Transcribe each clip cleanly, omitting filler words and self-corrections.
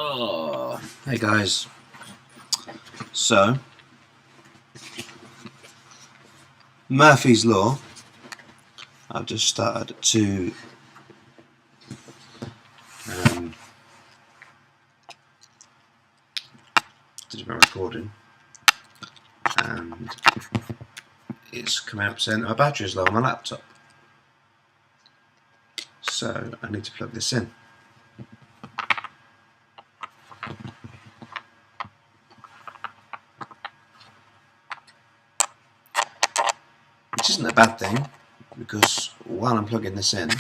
Oh, hey guys. So, Murphy's Law. I've just started to did a bit of recording, and it's coming up saying my battery's low on my laptop. So I need to plug this in. Which isn't a bad thing, because while I'm plugging this in,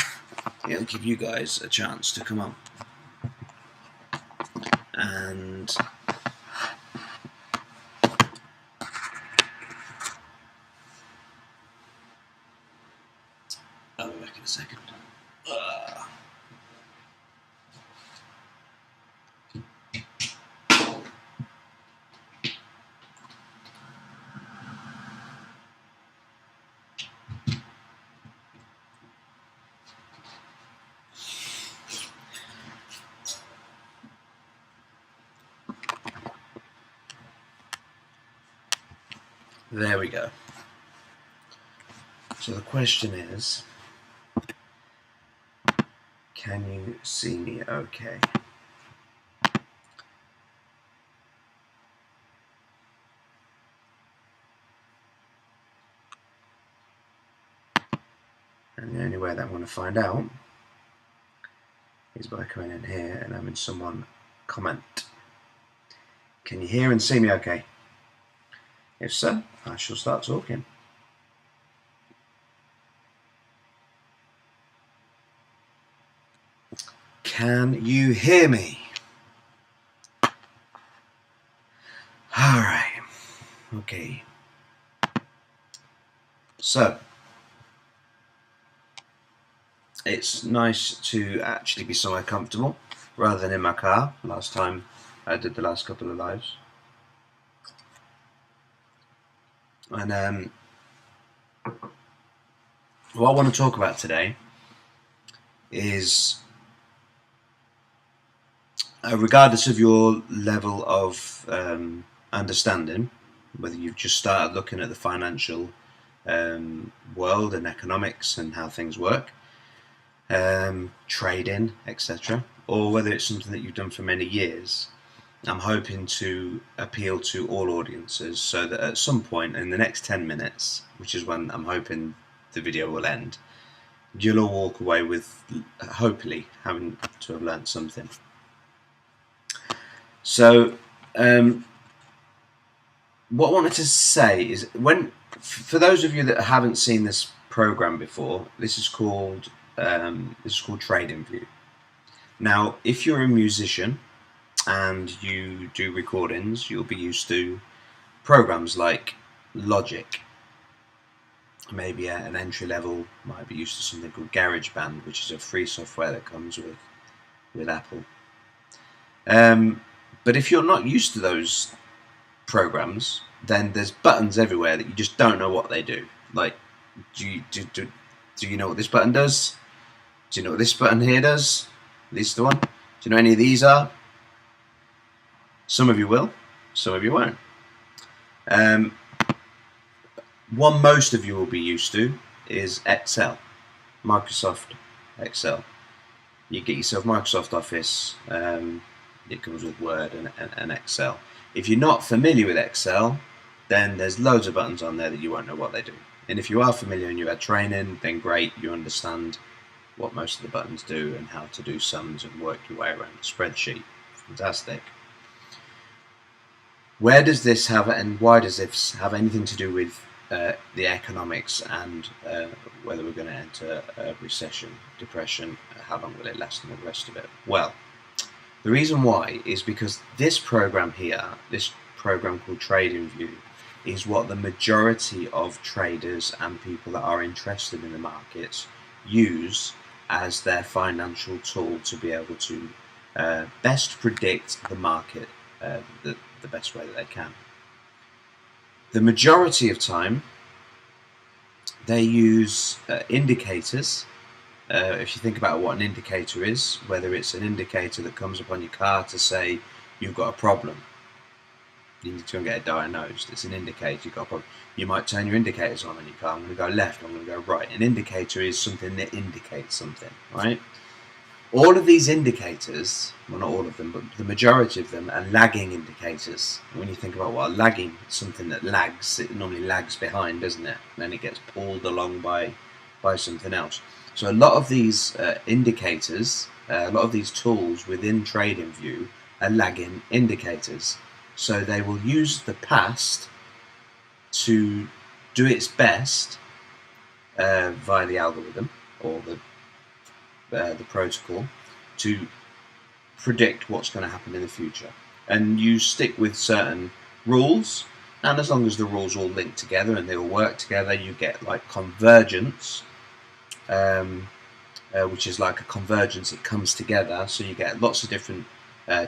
it'll give you guys a chance to come on. And I'll be back in a second. There we go. So the question is, can you see me okay? And the only way that I'm going to find out is by coming in here and having someone comment. Can you hear and see me okay? If so, I shall start talking. Can you hear me? Alright, okay. So, it's nice to actually be somewhere comfortable rather than in my car. Last time I did the last couple of lives. And what I want to talk about today is, regardless of your level of understanding, whether you've just started looking at the financial world and economics and how things work, trading, etc., or whether it's something that you've done for many years, I'm hoping to appeal to all audiences so that at some point in the next 10 minutes, which is when I'm hoping the video will end, you'll all walk away with hopefully having to have learned something. So what I wanted to say is, for those of you that haven't seen this program before, this is called TradingView. Now, if you're a musician and you do recordings, you'll be used to programs like Logic. Maybe at an entry level might be used to something called GarageBand, which is a free software that comes with Apple. But if you're not used to those programs, then there's buttons everywhere that you just don't know what they do. Like, do you know what this button does? Do you know what this button here does? This is the one. Do you know any of these are? Some of you will, some of you won't. One most of you will be used to is Excel, Microsoft Excel. You get yourself Microsoft Office, it comes with Word and Excel. If you're not familiar with Excel, then there's loads of buttons on there that you won't know what they do. And if you are familiar and you had training, then great, you understand what most of the buttons do and how to do sums and work your way around a spreadsheet. Fantastic. Where does this have, and why does this have anything to do with the economics and whether we're going to enter a recession, depression, how long will it last, and all the rest of it? Well, the reason why is because this program here, this program called TradingView, is what the majority of traders and people that are interested in the markets use as their financial tool to be able to best predict the market the best way that they can. The majority of time they use indicators if you think about what an indicator is, whether it's an indicator that comes up on your car to say you've got a problem, you need to go and get it diagnosed. It's an indicator you've got a problem. You might turn your indicators on your car. I'm going to go left, I'm going to go right. An indicator is something that indicates something, right? All of these indicators, well, not all of them, but the majority of them are lagging indicators. When you think about what a lagging, something that lags, it normally lags behind, doesn't it? And then it gets pulled along by something else. So a lot of these indicators, a lot of these tools within TradingView are lagging indicators. So they will use the past to do its best via the algorithm or the protocol to predict what's going to happen in the future. And you stick with certain rules, and as long as the rules all link together and they all work together, you get like convergence, which is like a convergence. It comes together, so you get lots of different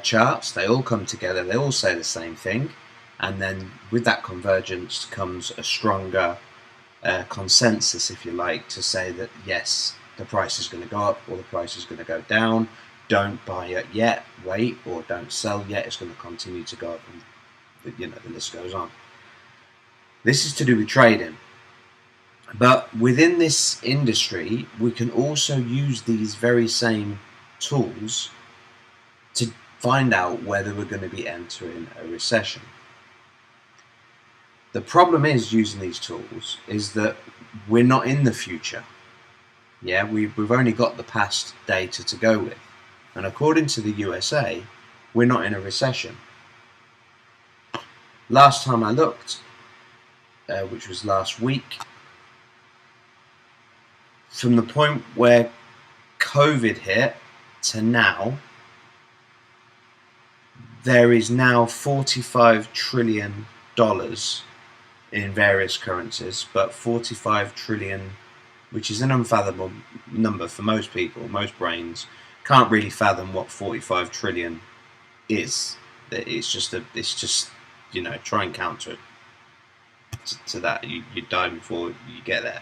charts. They all come together, they all say the same thing, and then with that convergence comes a stronger consensus, if you like, to say that yes, the price is going to go up or the price is going to go down. Don't buy it yet, wait, or don't sell yet, it's going to continue to go up, and the list goes on. This is to do with trading, but within this industry we can also use these very same tools to find out whether we're going to be entering a recession. The problem is using these tools is that we're not in the future. Yeah, we've only got the past data to go with, and according to the USA, we're not in a recession. Last time I looked, which was last week, from the point where COVID hit to now, there is now $45 trillion in various currencies, but 45 trillion, which is an unfathomable number for most people. Most brains can't really fathom what 45 trillion is. It's just try and count to that. You die before you get there.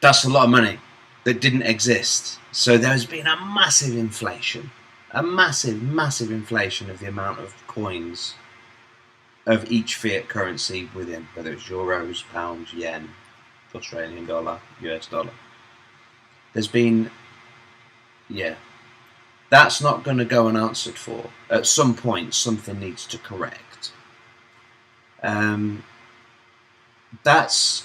That's a lot of money that didn't exist. So there's been a massive inflation, a massive inflation of the amount of coins of each fiat currency within, whether it's euros, pounds, yen, Australian dollar, US dollar. There's been, that's not going to go unanswered for. At some point, something needs to correct. That's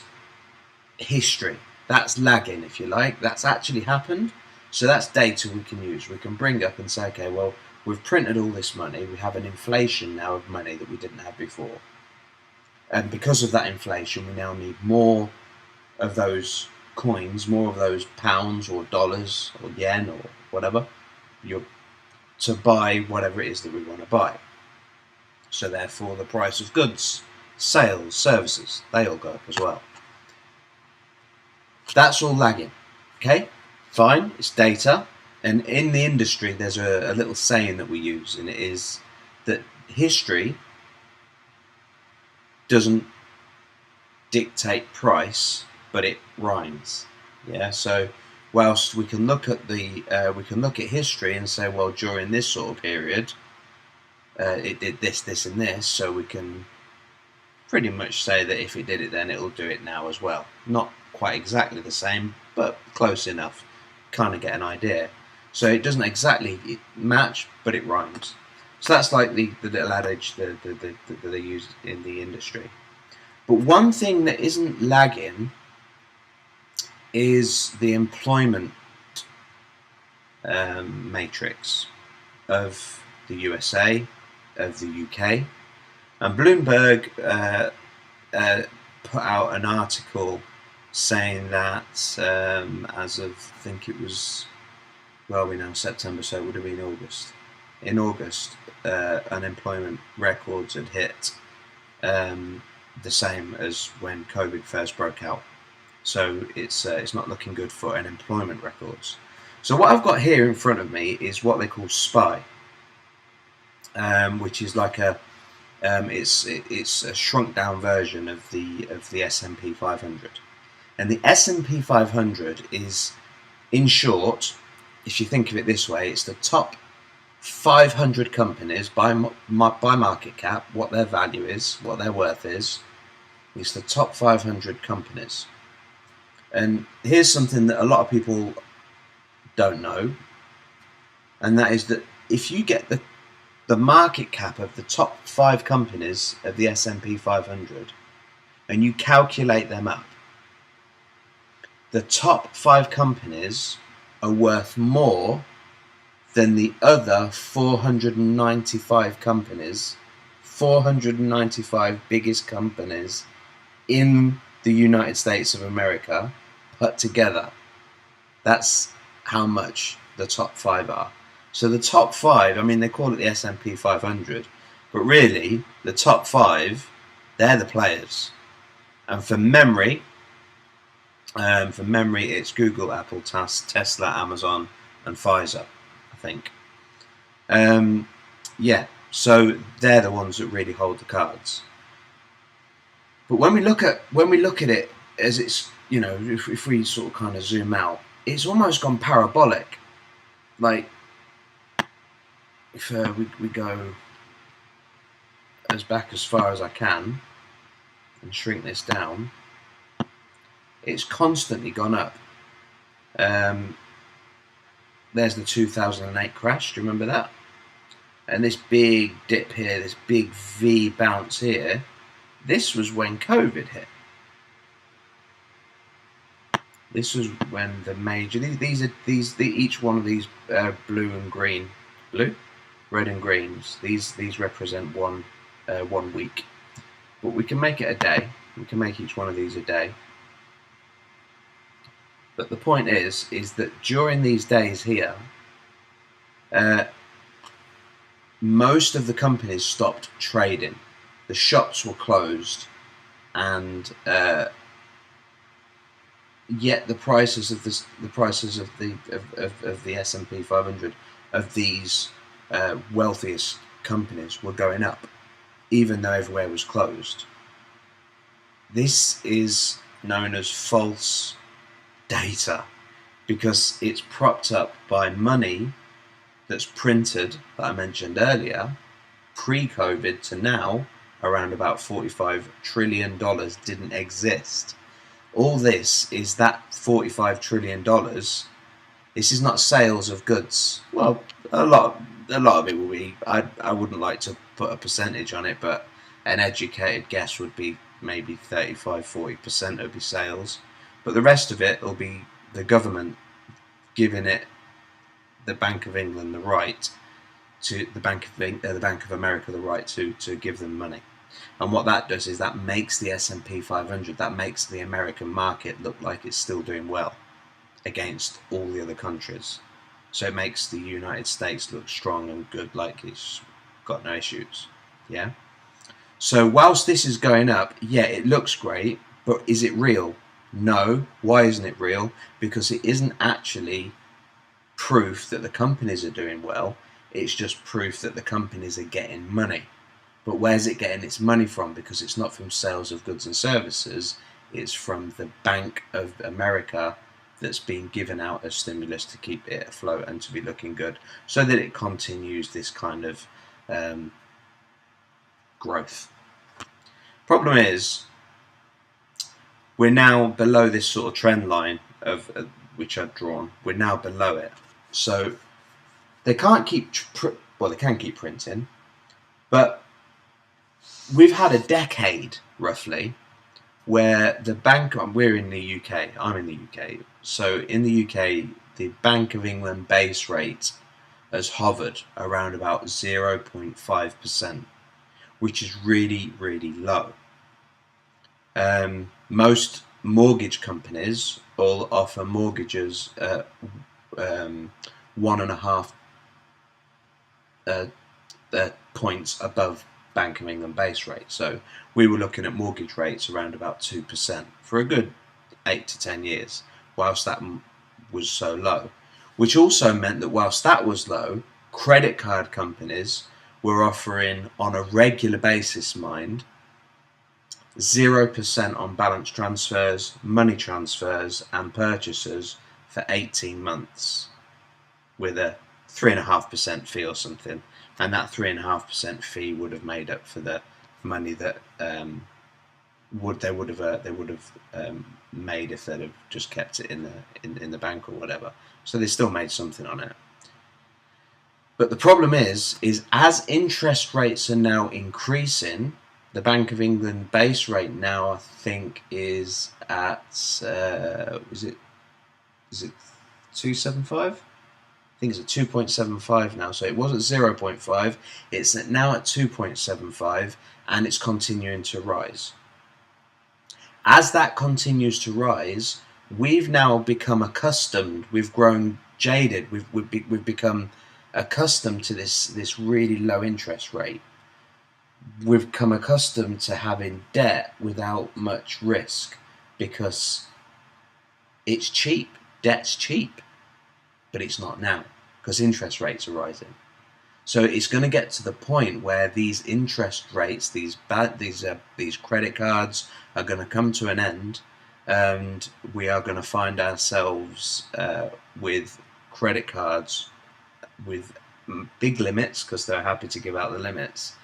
history. That's lagging, if you like. That's actually happened. So that's data we can use. We can bring up and say, okay, well, we've printed all this money. We have an inflation now of money that we didn't have before. And because of that inflation, we now need more of those coins, more of those pounds or dollars or yen or whatever, to buy whatever it is that we want to buy. So therefore, the price of goods, sales, services, they all go up as well. That's all lagging. Okay, fine, it's data. And in the industry, there's a little saying that we use, and it is that history doesn't dictate price, but it rhymes. Yeah. So whilst we can look at history and say, well, during this sort of period, it did this, this, and this, so we can pretty much say that if it did it then, it'll do it now as well. Not quite exactly the same, but close enough. Kind of get an idea. So it doesn't exactly match, but it rhymes. So that's like the little adage that they use in the industry. But one thing that isn't lagging is the employment matrix of the USA, of the UK. And Bloomberg put out an article saying that as of, I think it was, well, we're now September, so it would have been August. In August, unemployment records had hit the same as when COVID first broke out. So it's not looking good for unemployment records. So what I've got here in front of me is what they call SPY, which is like it's a shrunk down version of the S&P 500. And the S&P 500 is, in short, if you think of it this way, it's the top 500 companies by market cap, what their value is, what their worth is. It's the top 500 companies. And here's something that a lot of people don't know, and that is that if you get the market cap of the top 5 companies of the S&P 500 and you calculate them up, the top 5 companies are worth more than the other 495 companies, 495 biggest companies in the United States of America put together. That's how much the top 5 are. So the top 5, I mean, they call it the S&P 500, but really the top 5, they're the players. And for memory, it's Google, Apple, Tesla, Amazon, and Pfizer, I think. Yeah, so they're the ones that really hold the cards. But when we look at it as it's, you know, if we sort of kind of zoom out, it's almost gone parabolic. Like, if we go as back as far as I can and shrink this down, it's constantly gone up. There's the 2008 crash, do you remember that? And this big dip here, this big V bounce here, this was when COVID hit. This was when the major, each one of these blue and green, red and greens, these represent one week. But we can make it a day. We can make each one of these a day. But the point is that during these days here, most of the companies stopped trading. The shops were closed, and yet the prices of the S&P 500 of these wealthiest companies were going up, even though everywhere was closed. This is known as false data, because it's propped up by money that's printed, that I mentioned earlier, pre-COVID to now, around about $45 trillion didn't exist. All this is that $45 trillion. This is not sales of goods. Well, a lot of it will be. I wouldn't like to put a percentage on it, but an educated guess would be maybe 35-40% would be sales. But the rest of it will be the government giving it, the Bank of England, the right to the Bank of America the right to give them money. And what that does is that makes the S&P 500, that makes the American market look like it's still doing well against all the other countries. So it makes the United States look strong and good, like it's got no issues. Yeah. So whilst this is going up, yeah, it looks great, but is it real? No. Why isn't it real? Because it isn't actually proof that the companies are doing well. It's just proof that the companies are getting money. But where's it getting its money from? Because it's not from sales of goods and services. It's from the Bank of America that's being given out as stimulus to keep it afloat and to be looking good, so that it continues this kind of growth. Problem is, we're now below this sort of trend line of which I've drawn. We're now below it, so they can't keep they can keep printing, but we've had a decade roughly where the bank, we're in the UK, I'm in the UK, so in the UK the Bank of England base rate has hovered around about 0.5%, which is really, really low. Most mortgage companies all offer mortgages at 1.5 points above Bank of England base rate. So we were looking at mortgage rates around about 2% for a good 8 to 10 years, whilst that was so low. Which also meant that whilst that was low, credit card companies were offering on a regular basis, 0% on balance transfers, money transfers, and purchases for 18 months with a 3.5% fee or something. And that 3.5% fee would have made up for the money that they would have made if they'd have just kept it in the bank or whatever. So they still made something on it. But the problem is as interest rates are now increasing, the Bank of England base rate now I think is at is it 275? I think it's at 2.75 now. So it was at 0.5. It's now at 2.75, and it's continuing to rise. As that continues to rise, we've now become accustomed. We've grown jaded. We've become accustomed to this really low interest rate. We've become accustomed to having debt without much risk because it's cheap. Debt's cheap, but it's not now because interest rates are rising. So it's going to get to the point where these interest rates, these credit cards, are going to come to an end, and we are going to find ourselves with credit cards with big limits because they're happy to give out the limits,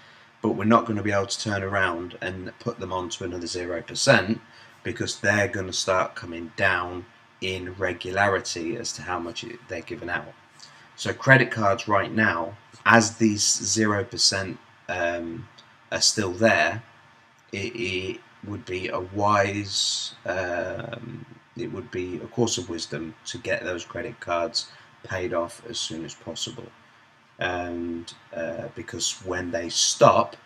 but we're not going to be able to turn around and put them onto another 0% because they're going to start coming down in regularity as to how much they're giving out. So credit cards right now, as these 0% are still there, it would be a wise, it would be a course of wisdom to get those credit cards paid off as soon as possible. And because when they stop,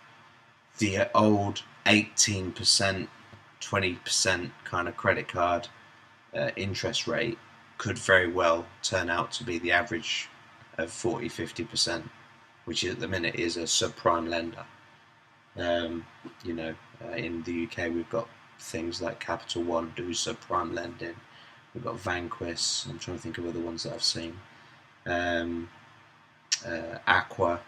the old 18%, 20% kind of credit card interest rate could very well turn out to be the average of 40-50%, which at the minute is a subprime lender. In the UK we've got things like Capital One do subprime lending. We've got Vanquis. I'm trying to think of other ones that I've seen. Aqua.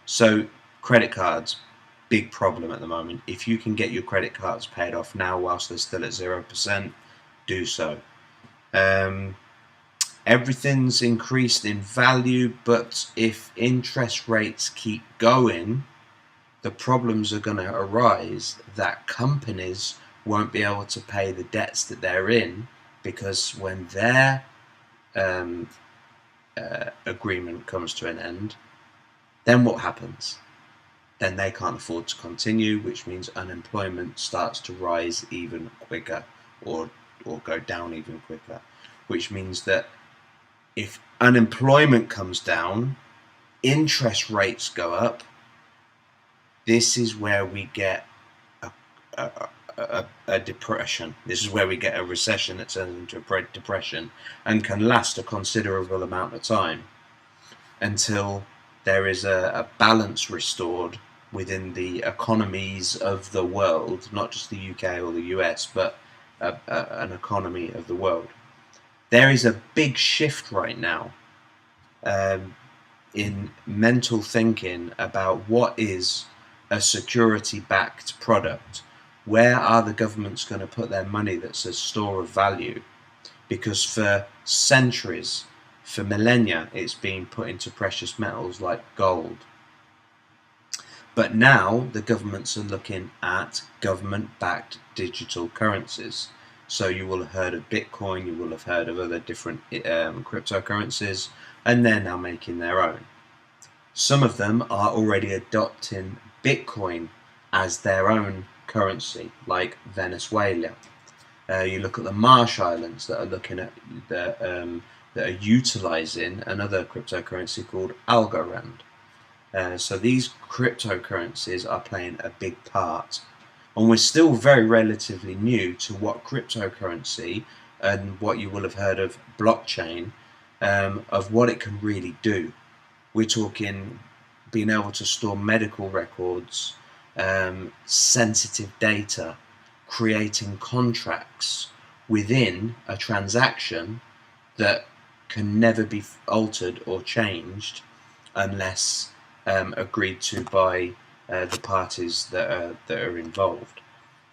So credit cards, big problem at the moment. If you can get your credit cards paid off now whilst they're still at 0%, do so. Everything's increased in value, but if interest rates keep going, the problems are going to arise that companies won't be able to pay the debts that they're in, because when their agreement comes to an end, then what happens? Then they can't afford to continue, which means unemployment starts to rise even quicker or go down even quicker, which means that if unemployment comes down, interest rates go up. This is where we get a depression. This is where we get a recession that turns into a depression and can last a considerable amount of time until there is a balance restored within the economies of the world, not just the UK or the US, but an economy of the world. There is a big shift right now in mental thinking about what is a security-backed product. Where are the governments going to put their money that's a store of value? Because for centuries, for millennia, it's been put into precious metals like gold. But now the governments are looking at government-backed digital currencies. So you will have heard of Bitcoin, you will have heard of other different cryptocurrencies, and they're now making their own. Some of them are already adopting Bitcoin as their own currency, like Venezuela. You look at the Marsh Islands that are looking at that are utilizing another cryptocurrency called Algorand. So these cryptocurrencies are playing a big part. And we're still very relatively new to what cryptocurrency and what you will have heard of blockchain, of what it can really do. We're talking being able to store medical records, sensitive data, creating contracts within a transaction that can never be altered or changed unless agreed to by the parties that are involved.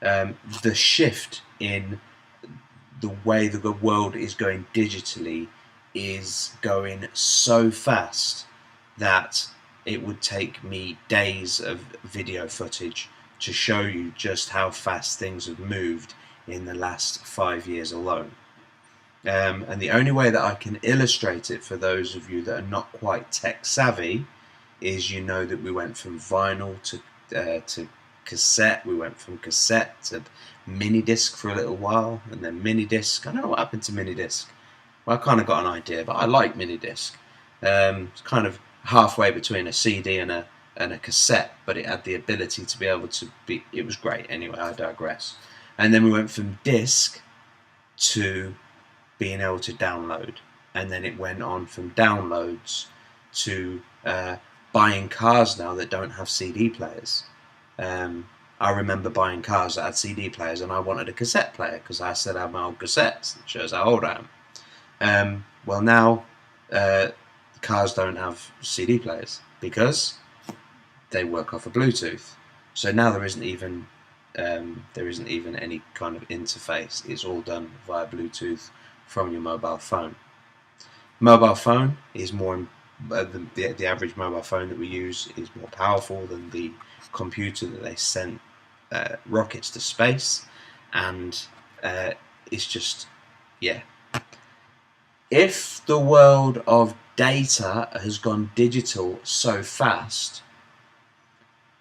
The shift in the way that the world is going digitally is going so fast that it would take me days of video footage to show you just how fast things have moved in the last 5 years alone. And the only way that I can illustrate it for those of you that are not quite tech savvy is, you know, that we went from vinyl to cassette. We went from cassette to mini disc for a little while, and then mini disc. I don't know what happened to mini disc. Well, I kind of got an idea, but I like mini disc. It's kind of halfway between a CD and a cassette, but it had the ability to be able to be. It was great. Anyway, I digress. And then we went from disc to being able to download, and then it went on from downloads to buying cars now that don't have CD players. I remember buying cars that had CD players, and I wanted a cassette player because I still have my old cassettes. It shows how old I am. Well, now cars don't have CD players because they work off of Bluetooth. So now there isn't even any kind of interface. It's all done via Bluetooth from your mobile phone. Mobile phone is more. The average mobile phone that we use is more powerful than the computer that they sent rockets to space, and it's just, yeah. If the world of data has gone digital so fast,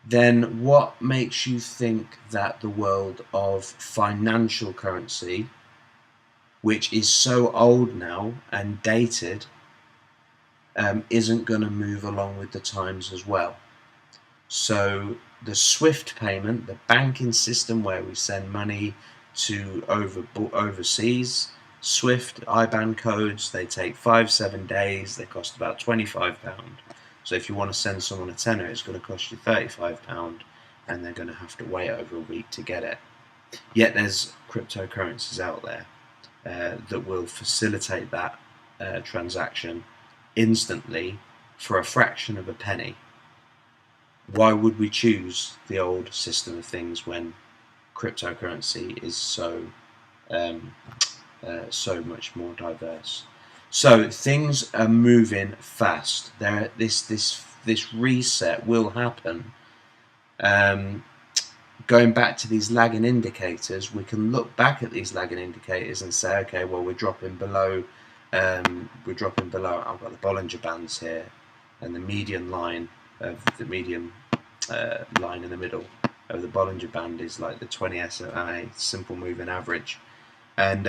then what makes you think that the world of financial currency, which is so old now and dated, isn't going to move along with the times as well? So the SWIFT payment, the banking system where we send money to overseas, SWIFT IBAN codes, they take 5-7 days, they cost about £25. So if you want to send someone a tenner, it's going to cost you £35, and they're going to have to wait over a week to get it. Yet there's cryptocurrencies out there that will facilitate that transaction instantly for a fraction of a penny. Why would we choose the old system of things when cryptocurrency is so much more diverse? So things are moving fast. This reset will happen. Going back to these lagging indicators, we can look back at these lagging indicators and say, okay, well, we're dropping below. I've got the Bollinger Bands here, and the median line of the medium line in the middle of the Bollinger Band is like the 20 SMA simple moving average, and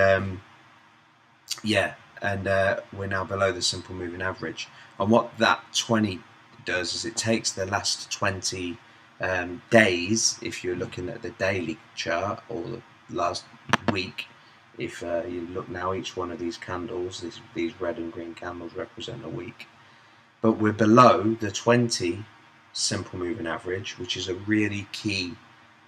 we're now below the simple moving average. And what that 20 does is it takes the last 20 days, if you're looking at the daily chart, or the last week. If you look now, each one of these candles, these red and green candles, represent a week. But we're below the 20 simple moving average, which is a really key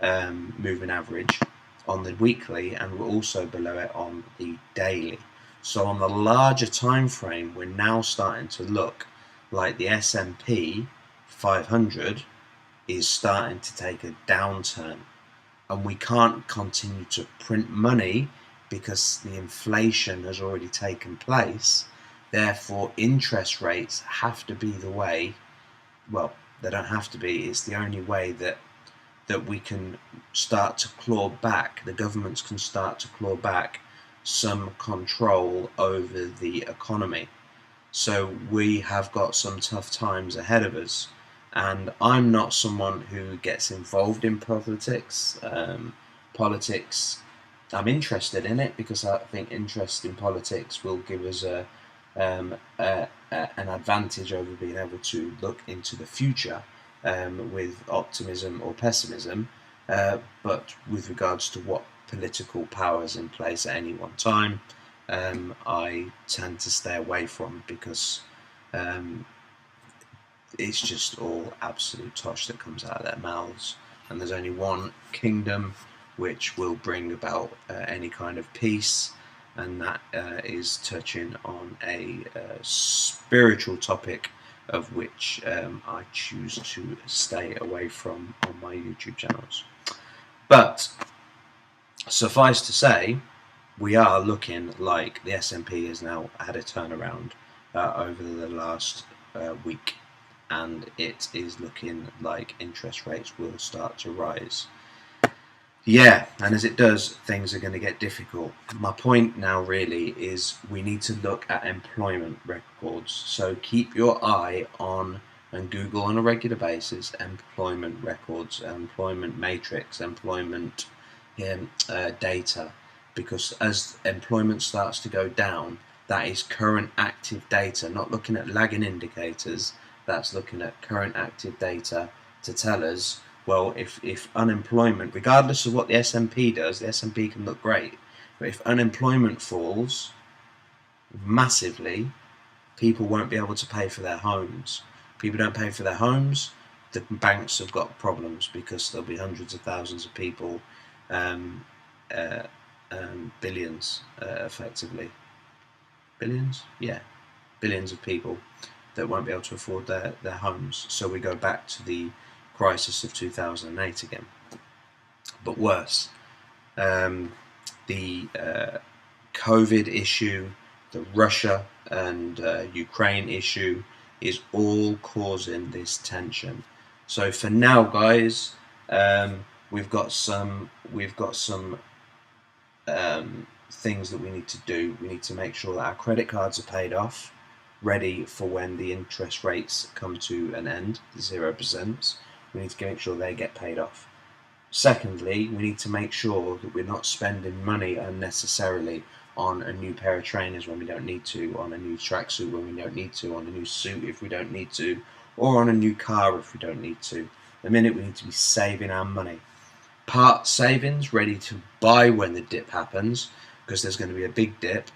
moving average on the weekly, and we're also below it on the daily. So on the larger time frame, we're now starting to look like the S&P 500 is starting to take a downturn, and we can't continue to print money because the inflation has already taken place. Therefore, interest rates have to be the way. Well, they don't have to be. It's the only way that we can start to claw back. The governments can start to claw back some control over the economy. So we have got some tough times ahead of us. And I'm not someone who gets involved in politics. I'm interested in it because I think interest in politics will give us an advantage over being able to look into the future with optimism or pessimism. But with regards to what political power is in place at any one time, I tend to stay away from, because it's just all absolute tosh that comes out of their mouths, and there's only one kingdom which will bring about any kind of peace, and that is touching on a spiritual topic of which I choose to stay away from on my YouTube channels. But suffice to say, we are looking like the S&P has now had a turnaround over the last week, and it is looking like interest rates will start to rise. Yeah, and as it does, things are going to get difficult. My point now really is we need to look at employment records. So keep your eye on and Google on a regular basis employment records, employment matrix, employment data, because as employment starts to go down, that is current active data, not looking at lagging indicators. That's looking at current active data to tell us, well, if unemployment, regardless of what the S&P does, the S&P can look great, but if unemployment falls massively, people won't be able to pay for their homes. People don't pay for their homes, the banks have got problems, because there'll be hundreds of thousands of people, billions, effectively. Billions? Yeah, billions of people that won't be able to afford their homes. So we go back to the crisis of 2008 again, but worse. The COVID issue, the Russia and Ukraine issue is all causing this tension. So for now, guys, we've got some things that we need to do. We need to make sure that our credit cards are paid off, ready for when the interest rates come to an end, 0%. We need to make sure they get paid off. Secondly, we need to make sure that we're not spending money unnecessarily on a new pair of trainers when we don't need to, on a new tracksuit when we don't need to, on a new suit if we don't need to, or on a new car if we don't need to. The minute we need to be saving our money. Part savings ready to buy when the dip happens, because there's going to be a big dip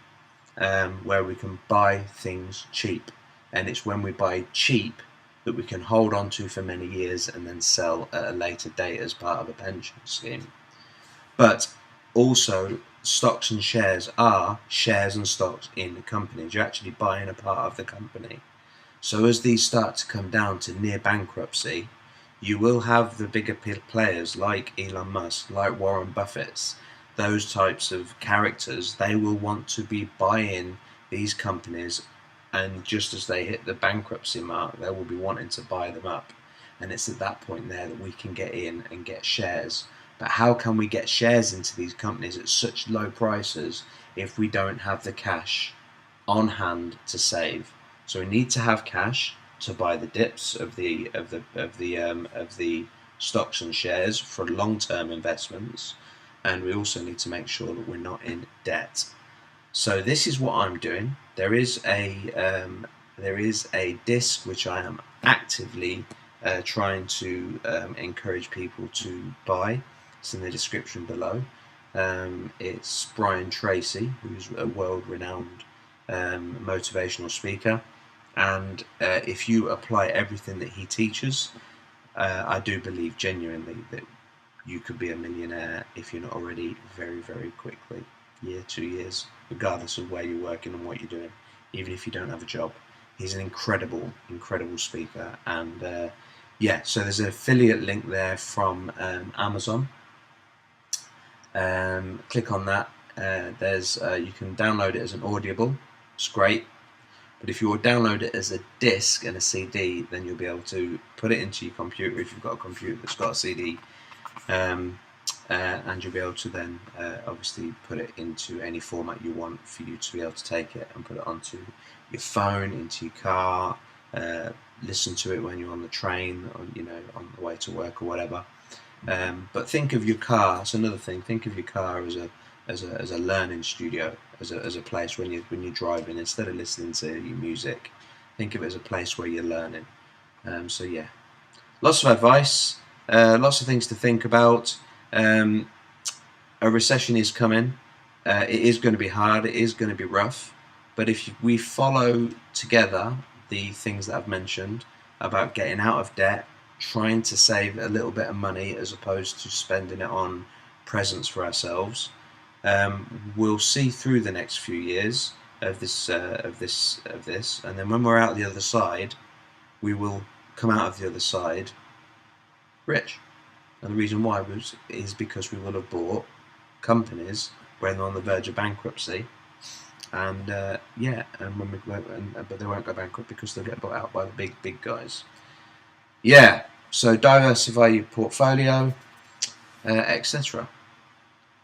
where we can buy things cheap, and it's when we buy cheap that we can hold on to for many years and then sell at a later date as part of a pension scheme. But also, stocks and shares are shares and stocks in the companies. You're actually buying a part of the company. So as these start to come down to near bankruptcy, you will have the bigger players like Elon Musk, like Warren Buffett's, those types of characters. They will want to be buying these companies, and just as they hit the bankruptcy mark, they will be wanting to buy them up. And it's at that point there that we can get in and get shares. But how can we get shares into these companies at such low prices if we don't have the cash on hand to save? So we need to have cash to buy the dips of the stocks and shares for long-term investments, and we also need to make sure that we're not in debt. So this is what I'm doing. There is a disc which I am actively trying to encourage people to buy. It's in the description below. It's Brian Tracy, who's a world-renowned motivational speaker, and if you apply everything that he teaches, I do believe genuinely that you could be a millionaire if you're not already very, very quickly. Year, 2 years, regardless of where you're working and what you're doing, even if you don't have a job. He's an incredible speaker, and yeah, so there's an affiliate link there from Amazon. Click on that. There's you can download it as an Audible. It's great. But if you will download it as a disc and a CD, then you'll be able to put it into your computer if you've got a computer that's got a CD, and you'll be able to then obviously put it into any format you want for you to be able to take it and put it onto your phone, into your car, listen to it when you're on the train, or, you know, on the way to work or whatever. But think of your car. That's another thing. Think of your car as a learning studio, as a place when you're driving. Instead of listening to your music, think of it as a place where you're learning. So yeah, lots of advice, lots of things to think about. A recession is coming. It is going to be hard. It is going to be rough. But if we follow together the things that I've mentioned about getting out of debt, trying to save a little bit of money as opposed to spending it on presents for ourselves, we'll see through the next few years of this, and then when we're out the other side, we will come out of the other side rich. And the reason why is because we will have bought companies when they're on the verge of bankruptcy, and but they won't go bankrupt because they'll get bought out by the big guys. Yeah, so diversify your portfolio, etc.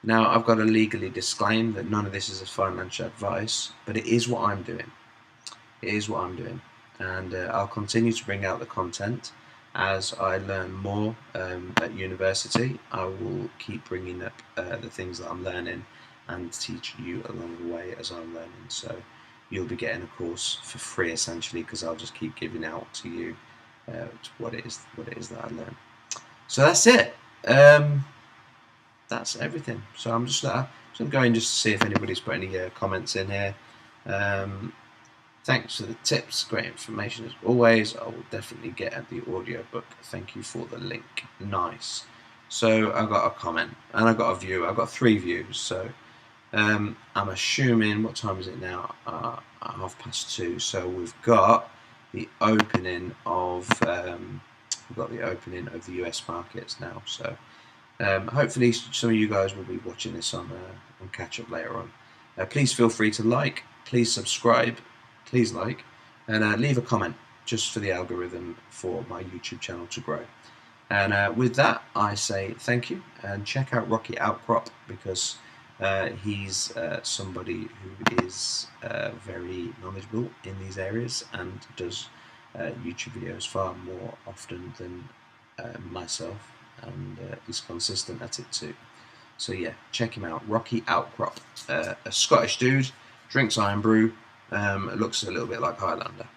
Now, I've got to legally disclaim that none of this is a financial advice, but it is what I'm doing. It is what I'm doing, and I'll continue to bring out the content as I learn more at university. I will keep bringing up the things that I'm learning and teach you along the way as I'm learning. So you'll be getting a course for free essentially, because I'll just keep giving out to you what it is that I learn. So that's it. That's everything. So I'm just going just to see if anybody's put any comments in here. Thanks for the tips, great information as always. I will definitely get at the audiobook. Thank you for the link. Nice. So I got a comment and I got a view. I got 3 views. So I'm assuming, what time is it now? 2:30. So we've got the opening of the US markets now. So hopefully some of you guys will be watching this on catch up later on. Please feel free to like. Please subscribe. Please like and leave a comment just for the algorithm for my YouTube channel to grow. And with that, I say thank you, and check out Rockyoutcrops, because he's somebody who is very knowledgeable in these areas and does YouTube videos far more often than myself, and is consistent at it too. So yeah, check him out. Rockyoutcrops, a Scottish dude, drinks iron brew. It looks a little bit like Highlander.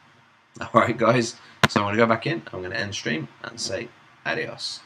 Alright guys, so I'm going to go back in, I'm going to end stream and say adios.